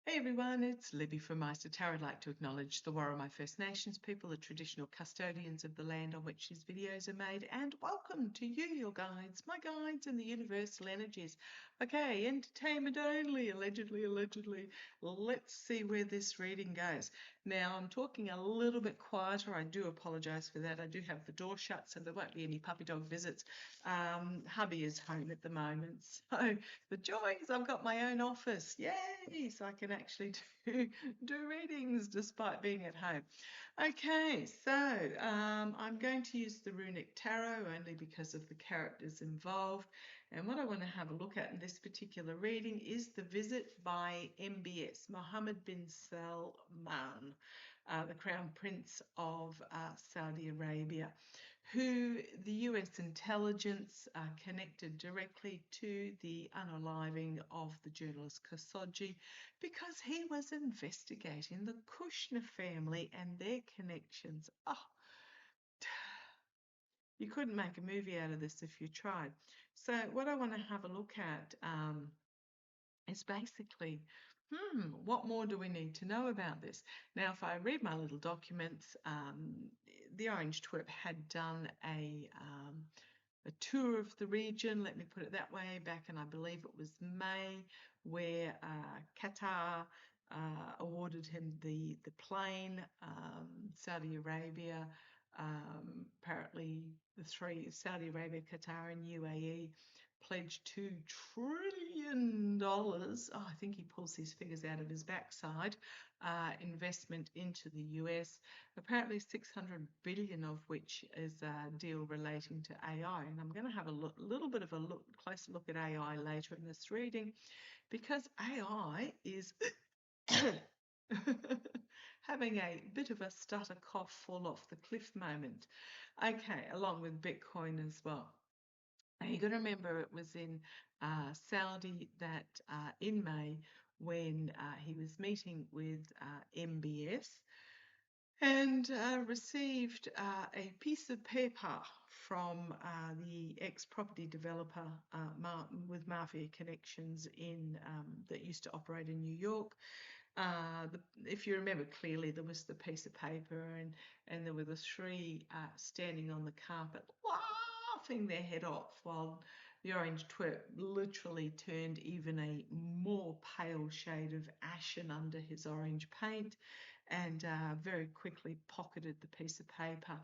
Hey everyone, it's Libby from maighstirtarot. I'd like to acknowledge the Warramai First Nations people, the traditional custodians of the land on which these videos are made, and welcome to you, your guides, my guides in the universal energies. Okay, entertainment only, allegedly. Let's see where this reading goes. Now, I'm talking a little bit quieter. I do apologise for that. I do have the door shut, so there won't be any puppy dog visits. Hubby is home at the moment, so the joy is I've got my own office. Yay! So I can actually do readings despite being at home. Okay, so I'm going to use the runic tarot only because of the characters involved. And what I want to have a look at in this particular reading is the visit by MBS, Mohammed bin Salman, the Crown Prince of Saudi Arabia, who the US intelligence connected directly to the unaliving of the journalist Khashoggi because he was investigating the Kushner family and their connections. Oh, you couldn't make a movie out of this if you tried. So what I want to have a look at is basically, what more do we need to know about this? Now, if I read my little documents, the Orange Twerp had done a tour of the region, let me put it that way, back in I believe it was May, where Qatar awarded him the plane. Saudi Arabia, apparently the three, Saudi Arabia, Qatar and UAE, pledged $2 trillion. Oh, I think he pulls his figures out of his backside. Investment into the US, apparently 600 billion of which is a deal relating to AI. And I'm going to have a little bit of a closer look at AI later in this reading, because AI is having a bit of a stutter cough fall off the cliff moment. Okay, along with Bitcoin as well. Now you got to remember it was in Saudi that in May when he was meeting with MBS and received a piece of paper from the ex-property developer with mafia connections in that used to operate in New York. If you remember clearly, there was the piece of paper and there were the three standing on the carpet laughing their head off while the Orange Twerp literally turned even a more pale shade of ashen under his orange paint and very quickly pocketed the piece of paper.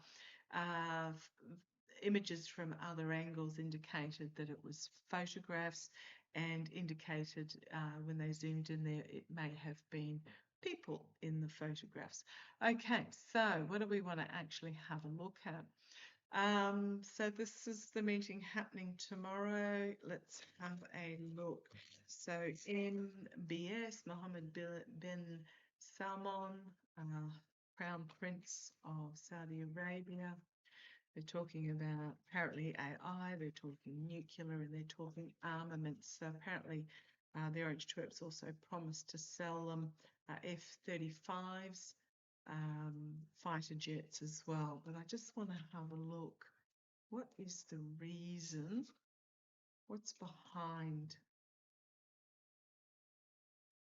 Images from other angles indicated that it was photographs and indicated when they zoomed in there, it may have been people in the photographs. Okay, so what do we want to actually have a look at? So this is the meeting happening tomorrow. Let's have a look. So MBS, Mohammed bin Salman, Crown Prince of Saudi Arabia. They're talking about apparently AI, they're talking nuclear, and they're talking armaments. So apparently the Orange Twerps also promised to sell them F-35s, fighter jets as well. But I just want to have a look. What is the reason? What's behind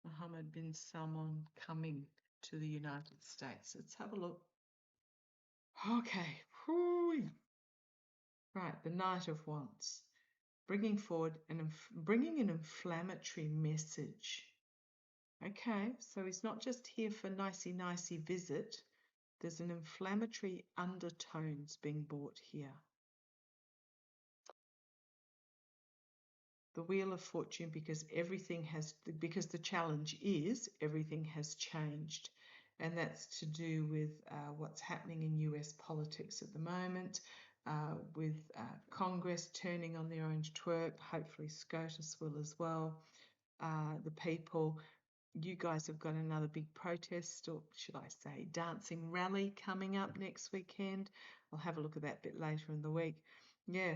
Mohammed bin Salman coming to the United States? Let's have a look. Okay. Whoo. Right, the Knight of Wands. Bringing forward bringing an inflammatory message. Okay, so he's not just here for nicey visit. There's an inflammatory undertones being brought here. The Wheel of Fortune, because the challenge is everything has changed, and that's to do with what's happening in US politics at the moment, with Congress turning on the Orange Twerp. Hopefully SCOTUS will as well. The people, you guys have got another big protest, or should I say dancing rally coming up next weekend. I'll have a look at that bit later in the week. Yeah,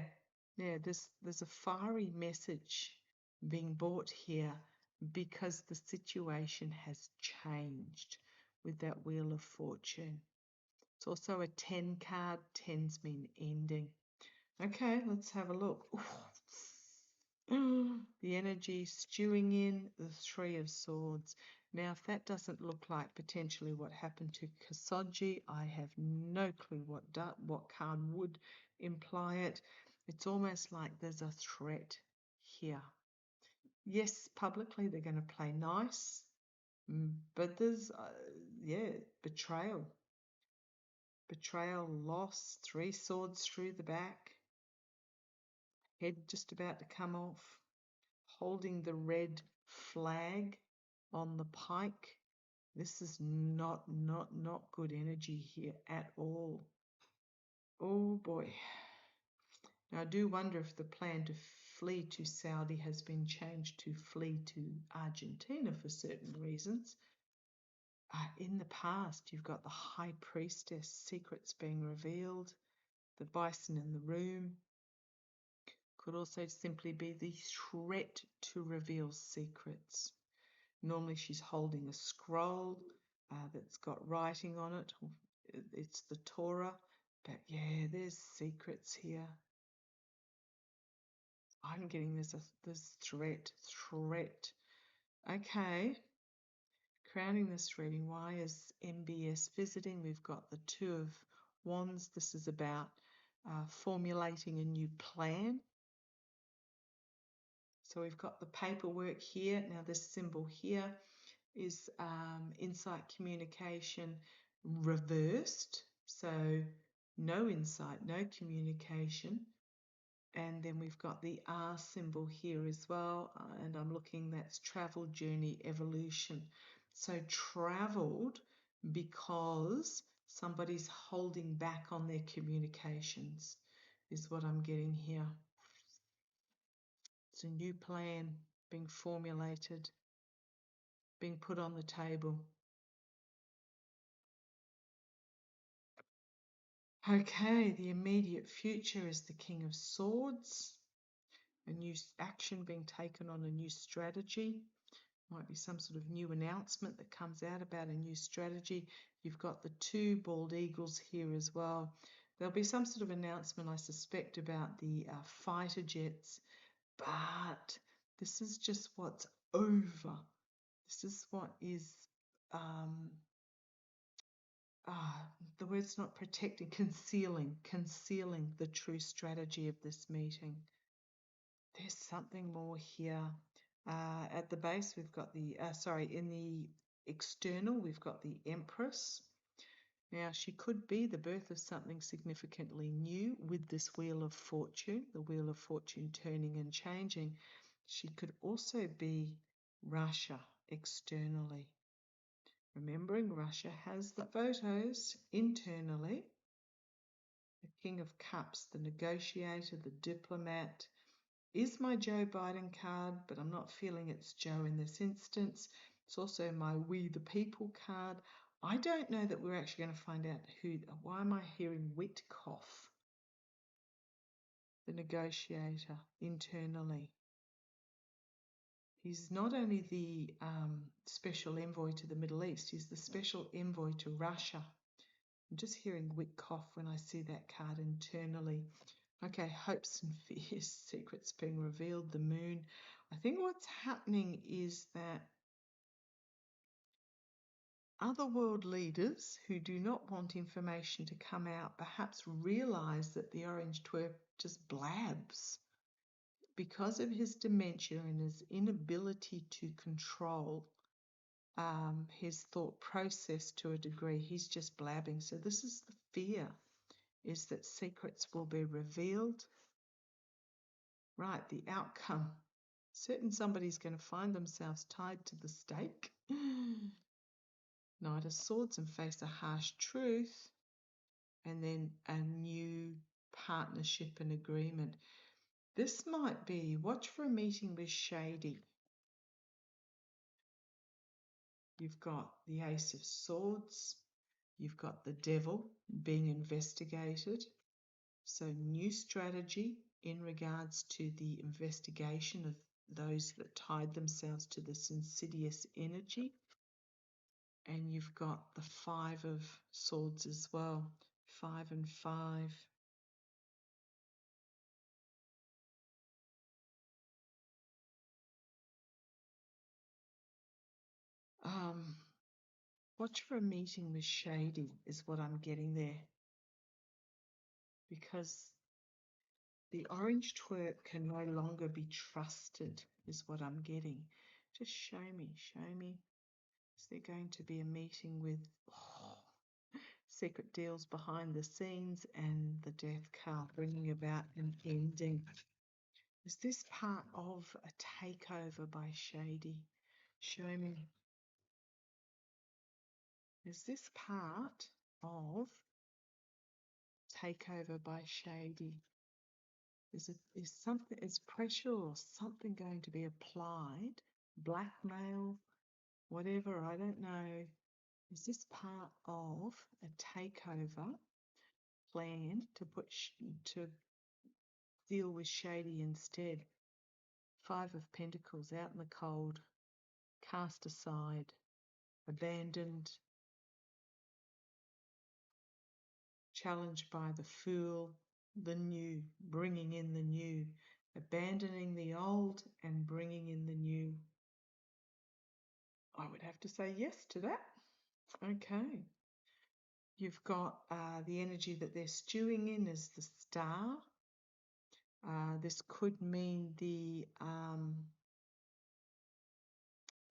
there's a fiery message being brought here because the situation has changed with that Wheel of Fortune. It's also a 10 card. 10s mean ending. Okay, let's have a look. The energy stewing in the Three of Swords. Now, if that doesn't look like potentially what happened to Kasoji, I have no clue what card would imply it. It's almost like there's a threat here. Yes, publicly they're going to play nice, but there's, betrayal. Betrayal, loss, 3 swords through the back, head just about to come off, holding the red flag on the pike. This is not good energy here at all. Oh boy. Now I do wonder if the plan to flee to Saudi has been changed to flee to Argentina for certain reasons. In the past, you've got the High Priestess, secrets being revealed, the bison in the room. Could also simply be the threat to reveal secrets. Normally she's holding a scroll that's got writing on it. It's the Torah, but yeah, there's secrets here. I'm getting this threat. Okay. Crowning this reading, why is MBS visiting? We've got the 2 of Wands. This is about formulating a new plan. So we've got the paperwork here. Now this symbol here is insight communication reversed. So no insight, no communication. And then we've got the R symbol here as well. And I'm looking, that's travel, journey, evolution. So traveled because somebody's holding back on their communications is what I'm getting here. It's a new plan being formulated, being put on the table. Okay, the immediate future is the King of Swords. A new action being taken on a new strategy. Might be some sort of new announcement that comes out about a new strategy. You've got the 2 bald eagles here as well. There'll be some sort of announcement, I suspect, about the fighter jets, but this is just what's over. This is what is, the word's not protecting, concealing the true strategy of this meeting. There's something more here. At the base, we've got the, in the external, we've got the Empress. Now, she could be the birth of something significantly new with this Wheel of Fortune, the Wheel of Fortune turning and changing. She could also be Russia externally. Remembering Russia has the photos internally. The King of Cups, the negotiator, the diplomat, is my Joe Biden card, but I'm not feeling it's Joe in this instance. It's also my We the People card. I don't know that we're actually going to find out who. Why am I hearing Witkoff? The negotiator internally. He's not only the special envoy to the Middle East, he's the special envoy to Russia. I'm just hearing Witkoff when I see that card internally. Okay, hopes and fears, secrets being revealed, the moon. I think what's happening is that other world leaders who do not want information to come out perhaps realize that the orange twerp just blabs. Because of his dementia and his inability to control his thought process to a degree, he's just blabbing. So this is the fear, is that secrets will be revealed. Right, the outcome. Somebody's going to find themselves tied to the stake. Knight of Swords and face a harsh truth. And then a new partnership and agreement. This might be, watch for a meeting with Shady. You've got the Ace of Swords. You've got the Devil being investigated. So new strategy in regards to the investigation of those that tied themselves to this insidious energy. And you've got the 5 of Swords as well. 5 and 5. Watch for a meeting with Shady is what I'm getting there. Because the orange twerp can no longer be trusted is what I'm getting. Just show me. Is there going to be a meeting with secret deals behind the scenes and the death card bringing about an ending? Is this part of a takeover by Shady? Show me. Is this part of takeover by Shady? Is pressure or something going to be applied? Blackmail, whatever, I don't know. Is this part of a takeover plan to deal with Shady instead? 5 of Pentacles, out in the cold, cast aside, abandoned, challenged by the Fool, the new, bringing in the new, abandoning the old and bringing in the new. I would have to say yes to that. Okay. You've got the energy that they're stewing in is the Star. This could mean the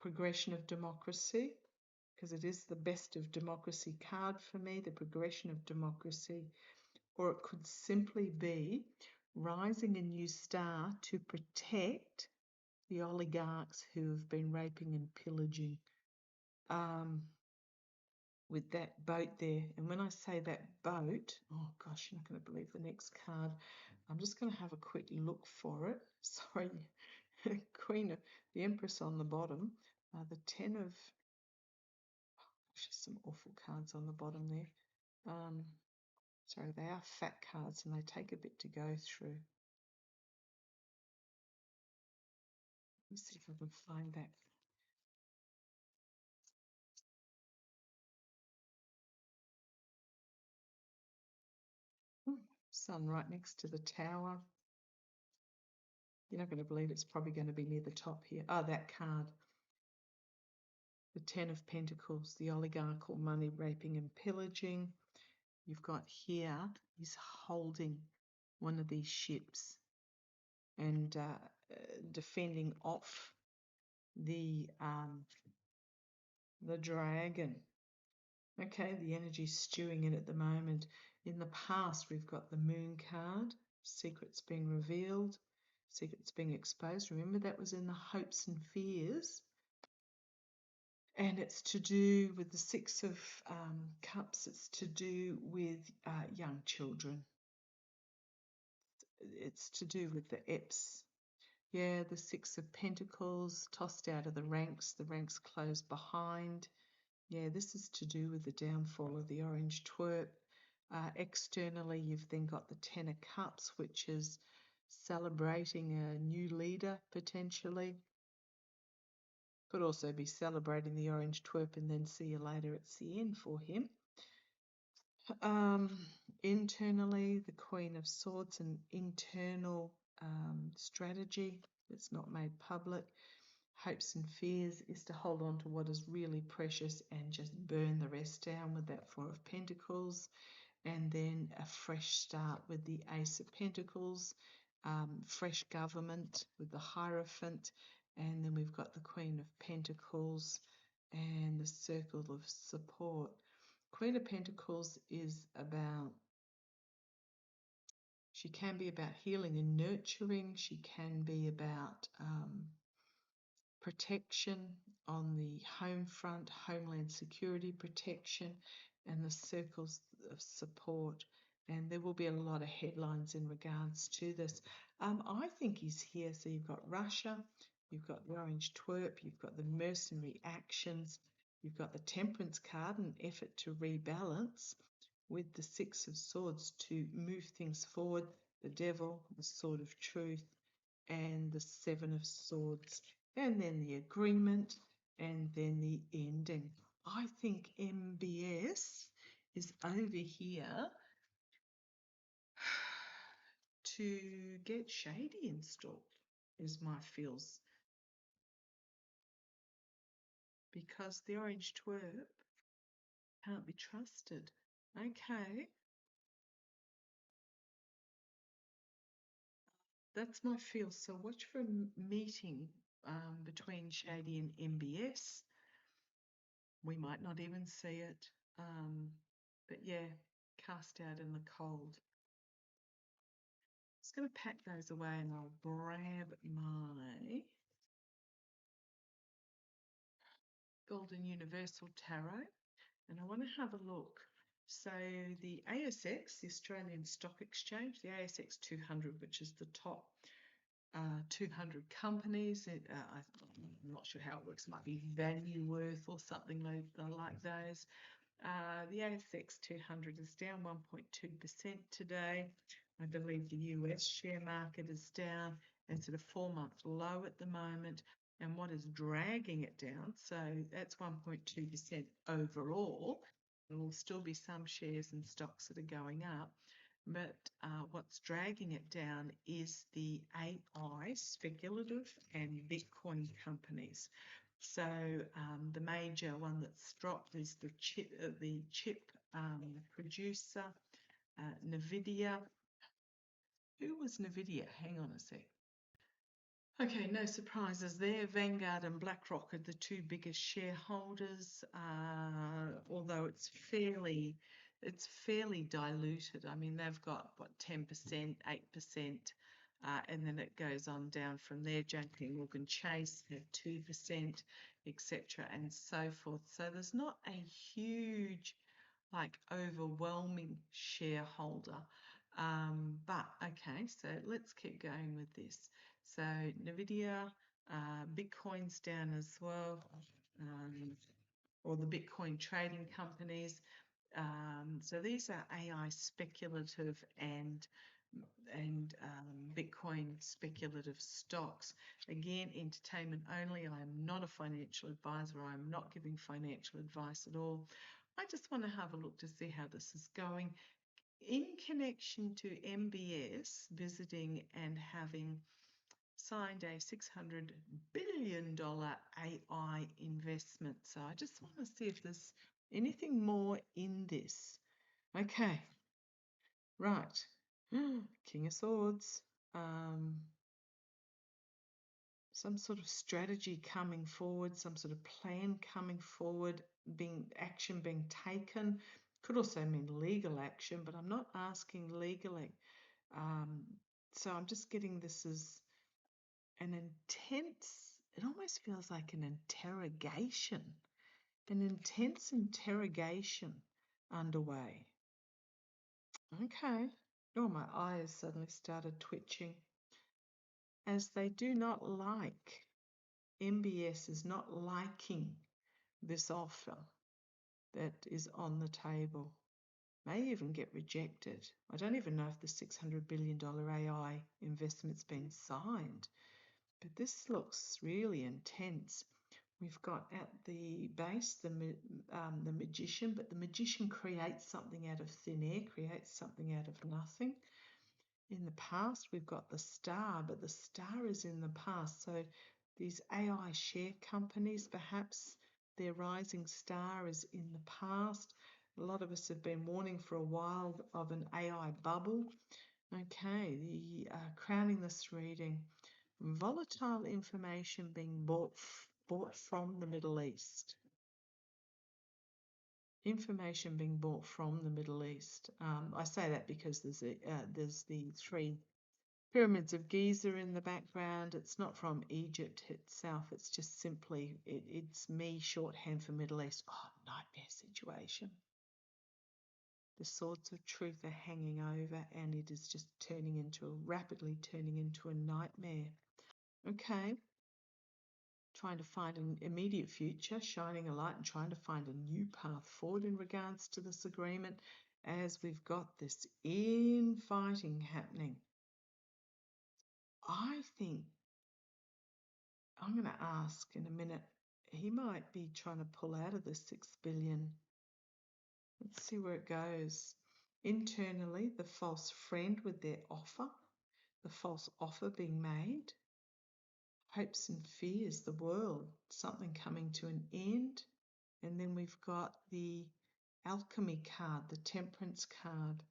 progression of democracy, because it is the best of democracy card for me, the progression of democracy. Or it could simply be rising a new star to protect the oligarchs who have been raping and pillaging. With that boat there. And when I say that boat, oh gosh, you're not going to believe the next card. I'm just going to have a quick look for it. Sorry, Queen of the Empress on the bottom. The 10 of, gosh, some awful cards on the bottom there. Sorry, they are fat cards and they take a bit to go through. Let's see if I can find that. Sun right next to the Tower. You're not going to believe it's probably going to be near the top here. Oh, that card. The 10 of Pentacles, the oligarchical money raping and pillaging. You've got here, he's holding one of these ships and defending off the dragon. Okay, the energy's stewing in at the moment. In the past, we've got the Moon card, secrets being revealed, secrets being exposed. Remember, that was in the hopes and fears. And it's to do with the 6 of Cups. It's to do with young children. It's to do with the EPS. Yeah, the 6 of Pentacles, tossed out of the ranks closed behind. Yeah, this is to do with the downfall of the orange twerp. Externally, you've then got the 10 of Cups, which is celebrating a new leader, potentially. Could also be celebrating the orange twerp and then see you later, it's the end for him. Internally, the Queen of Swords, an internal strategy that's not made public. Hopes and fears is to hold on to what is really precious and just burn the rest down with that 4 of Pentacles. And then a fresh start with the Ace of Pentacles, fresh government with the Hierophant. And then we've got the Queen of Pentacles and the Circle of Support. Queen of Pentacles is about, she can be about healing and nurturing. She can be about protection on the home front, homeland security protection, and the circles of support. And there will be a lot of headlines in regards to this. I think he's here. So you've got Russia, you've got the orange twerp, you've got the mercenary actions, you've got the Temperance card, an effort to rebalance with the 6 of Swords to move things forward, the Devil, the Sword of Truth, and the 7 of Swords, and then the agreement, and then the ending. I think MBS is over here to get Shady installed, is my feels. Because the orange twerp Can't be trusted. Okay. That's my feel. So watch for a meeting between Shady and MBS. We might not even see it. But yeah, cast out in the cold. Just going to pack those away and I'll grab my Golden Universal Tarot and I want to have a look. So the ASX, the Australian Stock Exchange, the ASX 200, which is the top 200 companies. I'm not sure how it works. It might be value worth or something like those. The ASX 200 is down 1.2% today. I believe the US share market is down and sort of 4-month low at the moment. And what is dragging it down, so that's 1.2% overall. There will still be some shares and stocks that are going up. But what's dragging it down is the AI speculative and Bitcoin companies. So the major one that's dropped is the chip producer, Nvidia. Who was Nvidia? Hang on a sec. Okay, no surprises there. Vanguard and BlackRock are the two biggest shareholders, although it's fairly diluted. I mean, they've got what 10%, 8%, and then it goes on down from there. JP Morgan Chase have 2%, etc., and so forth. So there's not a huge, like, overwhelming shareholder. But okay, so let's keep going with this. So Nvidia, Bitcoin's down as well, or the Bitcoin trading companies. So these are AI speculative and Bitcoin speculative stocks. Again, entertainment only. I am not a financial advisor. I'm not giving financial advice at all. I just want to have a look to see how this is going in connection to MBS visiting and having signed a $600 billion AI investment. So I just want to see if there's anything more in this. Okay, right. King of Swords. Some sort of strategy coming forward, some sort of plan coming forward, action being taken. Could also mean legal action, but I'm not asking legally. So I'm just getting this as an intense, it almost feels like an interrogation, an intense interrogation underway. Okay. Oh, my eyes suddenly started twitching. As they do not like, MBS is not liking this offer that is on the table. May even get rejected. I don't even know if the $600 billion AI investment's been signed. But this looks really intense. We've got at the base the magician, but the magician creates something out of thin air, creates something out of nothing. In the past, we've got the star, but the star is in the past. So these AI share companies, perhaps their rising star is in the past. A lot of us have been warning for a while of an AI bubble. Okay, crowning this reading, volatile information being bought from the Middle East. Information being bought from the Middle East. I say that because there's the 3 pyramids of Giza in the background. It's not from Egypt itself. It's just simply, it's me shorthand for Middle East. Oh, nightmare situation. The swords of truth are hanging over and it is just rapidly turning into a nightmare. Okay. Trying to find an immediate future, shining a light and trying to find a new path forward in regards to this agreement as we've got this infighting happening. I think I'm going to ask in a minute, he might be trying to pull out of the 6 billion. Let's see where it goes. Internally, the false friend with their offer, the false offer being made. Hopes and fears, the world, something coming to an end. And then we've got the alchemy card, the temperance card.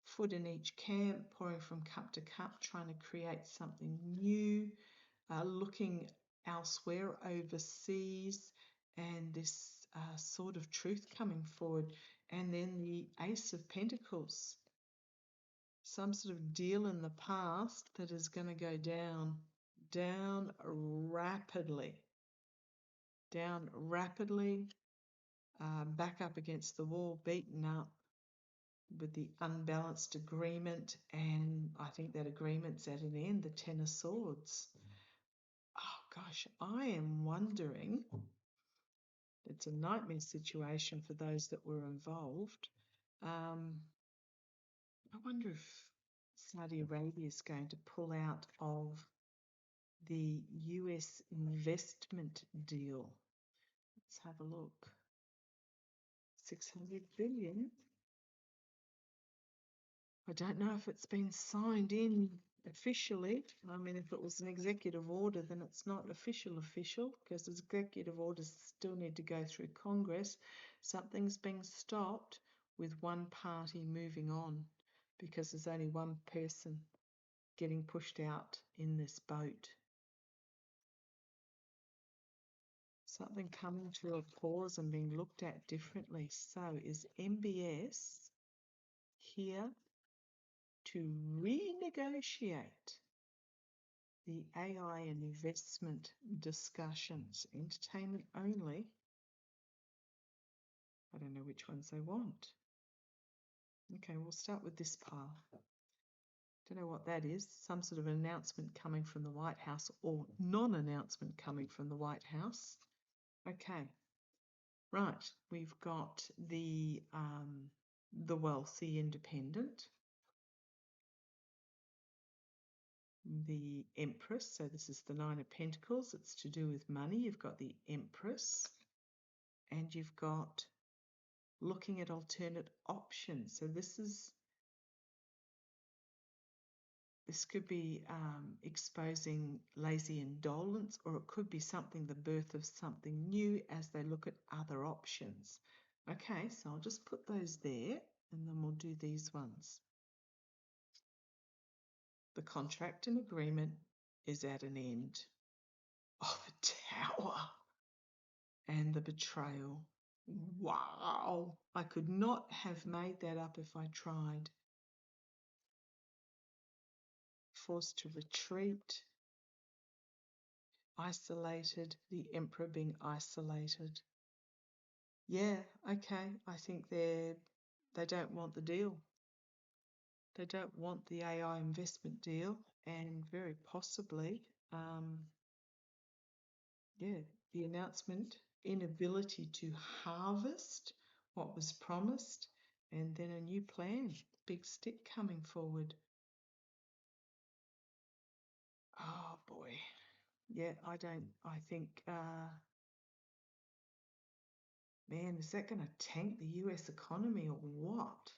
Foot in each camp, pouring from cup to cup, trying to create something new, looking elsewhere, overseas, and this sort of truth coming forward. And then the Ace of Pentacles, some sort of deal in the past that is going to go down rapidly, back up against the wall, beaten up with the unbalanced agreement, and I think that agreement's at an end, the Ten of Swords. Oh gosh, I am wondering, it's a nightmare situation for those that were involved. I wonder if Saudi Arabia is going to pull out of the US investment deal. Let's have a look. 600 billion. I don't know if it's been signed in officially. I mean, if it was an executive order, then it's not official, because executive orders still need to go through Congress. Something's being stopped with one party moving on because there's only one person getting pushed out in this boat. Something coming to a pause and being looked at differently. So is MBS here to renegotiate the AI investment discussions? Entertainment only. I don't know which ones they want. Okay, we'll start with this pile. Don't know what that is. Some sort of announcement coming from the White House or non-announcement coming from the White House. Okay, right. We've got the wealthy independent, the Empress. So this is the Nine of Pentacles. It's to do with money. You've got the Empress, and you've got looking at alternate options. So this could be exposing lazy indolence, or it could be something, the birth of something new as they look at other options. Okay, so I'll just put those there and then we'll do these ones. The contract and agreement is at an end. Oh, the Tower and the betrayal. Wow, I could not have made that up if I tried. Forced to retreat, isolated, the Emperor being isolated. Yeah, okay, I think they don't want the deal. They don't want the AI investment deal, and very possibly, the announcement, inability to harvest what was promised, and then a new plan, big stick coming forward. Oh boy. Yeah, I think, man, is that going to tank the US economy or what?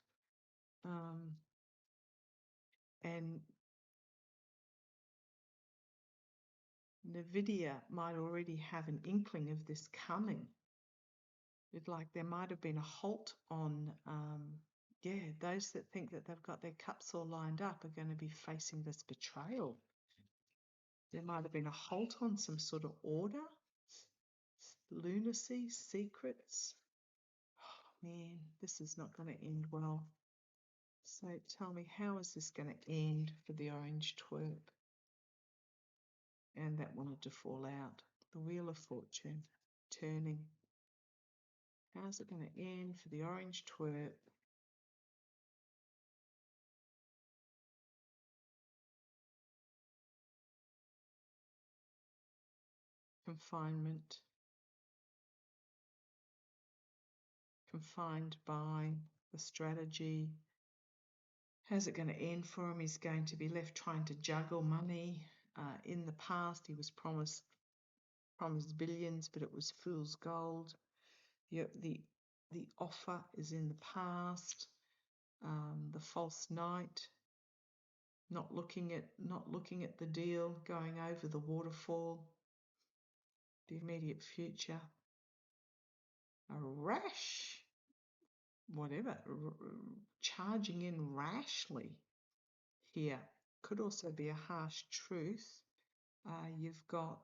And Nvidia might already have an inkling of this coming. It's like there might have been a halt on, those that think that they've got their cups all lined up are going to be facing this betrayal. There might have been a halt on some sort of order, lunacy, secrets. Oh, man, this is not going to end well. So tell me, how is this going to end for the orange twerp? And that wanted to fall out. The Wheel of Fortune, turning. How's it going to end for the orange twerp? Confinement. Confined by the strategy. How's it going to end for him? He's going to be left trying to juggle money. In the past, he was promised billions, but it was fool's gold. The offer is in the past. The false knight. Not looking at the deal, going over the waterfall. The immediate future. A rash. whatever, charging in rashly here. Could also be a harsh truth. You've got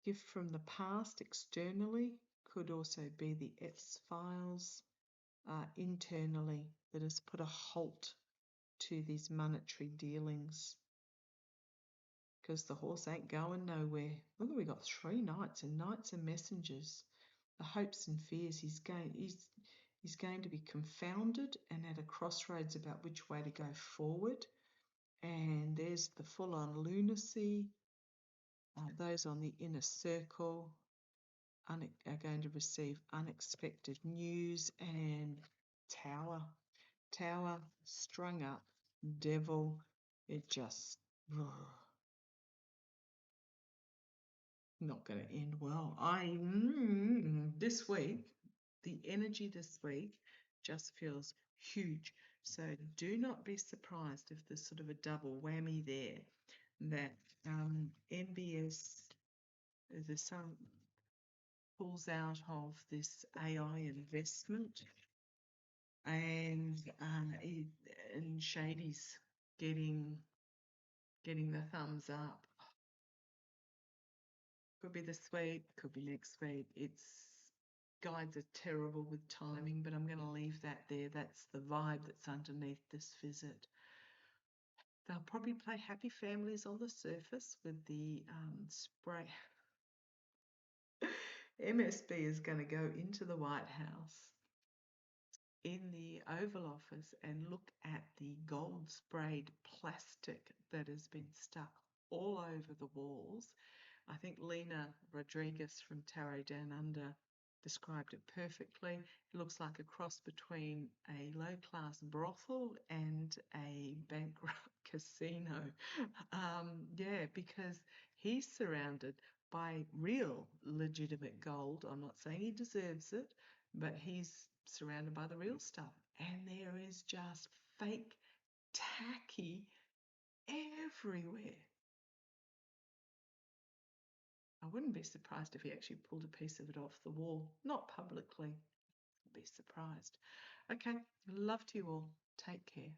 gift from the past externally, could also be the X-Files internally that has put a halt to these monetary dealings because the horse ain't going nowhere. Look, we got 3 knights, and knights are messengers. The hopes and fears, he's going to be confounded and at a crossroads about which way to go forward. And there's the full-on lunacy. Those on the inner circle are going to receive unexpected news. And Tower, strung up, devil. It just not going to end well. This week, the energy this week just feels huge. So do not be surprised if there's sort of a double whammy there, that MBS, the sun pulls out of this AI investment, and Shady's getting the thumbs up. Could be this week, could be next week. Guides are terrible with timing, but I'm going to leave that there. That's the vibe that's underneath this visit. They'll probably play happy families on the surface with the spray. MSB is going to go into the White House in the Oval Office and look at the gold sprayed plastic that has been stuck all over the walls. I think Lena Rodriguez from Tarot Down Under described it perfectly. It looks like a cross between a low-class brothel and a bankrupt casino. Yeah, because he's surrounded by real legitimate gold. I'm not saying he deserves it, but he's surrounded by the real stuff. And there is just fake tacky everywhere. I wouldn't be surprised if he actually pulled a piece of it off the wall. Not publicly. I'd be surprised. Okay, love to you all. Take care.